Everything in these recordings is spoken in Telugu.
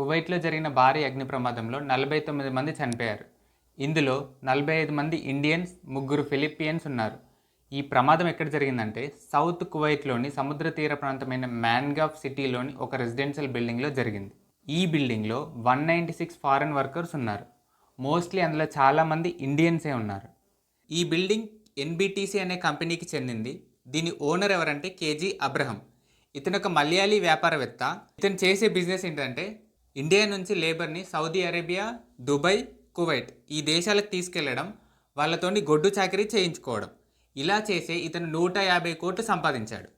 కువైట్లో జరిగిన భారీ అగ్ని ప్రమాదంలో 49 మంది చనిపోయారు. ఇందులో 45 మంది ఇండియన్స్, 3 ఫిలిపియన్స్ ఉన్నారు. ఈ ప్రమాదం ఎక్కడ జరిగిందంటే సౌత్ కువైట్లోని సముద్ర తీర ప్రాంతమైన మ్యాన్గాఫ్ సిటీలోని ఒక రెసిడెన్షియల్ బిల్డింగ్లో జరిగింది. ఈ బిల్డింగ్లో 196 ఫారెన్ వర్కర్స్ ఉన్నారు. మోస్ట్లీ అందులో చాలామంది ఇండియన్సే ఉన్నారు. ఈ బిల్డింగ్ ఎన్బిటిసి అనే కంపెనీకి చెందింది. దీని ఓనర్ ఎవరంటే కేజీ అబ్రహం. ఇతను ఒక మలయాళీ వ్యాపారవేత్త. ఇతను చేసే బిజినెస్ ఏంటంటే ఇండియా నుంచి లేబర్ని సౌదీ అరేబియా, దుబాయ్, కువైట్ ఈ దేశాలకు తీసుకెళ్లడం, వాళ్ళతోని గొడ్డు చాకరీ చేయించుకోవడం. ఇలా చేసే ఇతను 150 కోట్లు సంపాదించాడు.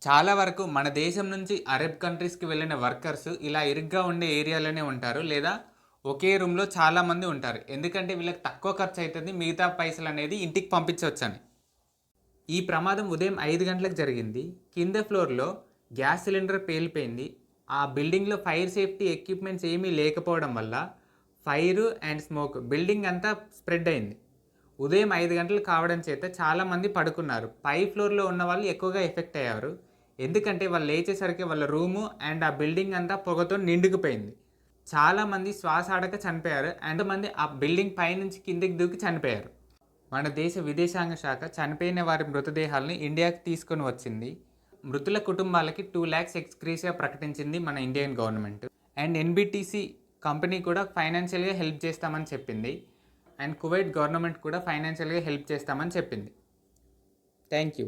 చాలా వరకు మన దేశం నుంచి అరబ్ కంట్రీస్కి వెళ్ళిన వర్కర్స్ ఇలా ఇరుగ్గా ఉండే ఏరియాలోనే ఉంటారు, లేదా ఒకే రూమ్లో చాలామంది ఉంటారు. ఎందుకంటే వీళ్ళకి తక్కువ ఖర్చు అవుతుంది, మిగతా పైసలు అనేది ఇంటికి పంపించవచ్చని. ఈ ప్రమాదం ఉదయం 5 గంటలకు జరిగింది. కింద ఫ్లోర్లో గ్యాస్ సిలిండర్ పేలిపోయింది. ఆ బిల్డింగ్లో ఫైర్ సేఫ్టీ ఎక్విప్మెంట్స్ ఏమీ లేకపోవడం వల్ల ఫైర్ అండ్ స్మోక్ బిల్డింగ్ అంతా స్ప్రెడ్ అయింది. ఉదయం 5 గంటలు కావడం చేత చాలామంది పడుకున్నారు. పై ఫ్లోర్లో ఉన్న వాళ్ళు ఎక్కువగా ఎఫెక్ట్ అయ్యారు. ఎందుకంటే వాళ్ళు లేచేసరికి వాళ్ళ రూము అండ్ ఆ బిల్డింగ్ అంతా పొగతో నిండుకుపోయింది. చాలామంది శ్వాస ఆడక చనిపోయారు. అంతమంది ఆ బిల్డింగ్ పైనుంచి కిందికి దూకి చనిపోయారు. మన దేశ విదేశాంగ శాఖ చనిపోయిన వారి మృతదేహాలను ఇండియాకి తీసుకొని వచ్చింది. మృతుల కుటుంబాలకి 2 lakhs ఎక్స్గ్రేషియా ప్రకటించింది మన Indian government. And NBTC company కూడా ఫైనాన్షియల్గా హెల్ప్ చేస్తామని చెప్పింది. అండ్ కువైట్ గవర్నమెంట్ కూడా ఫైనాన్షియల్గా హెల్ప్ చేస్తామని చెప్పింది. Thank you.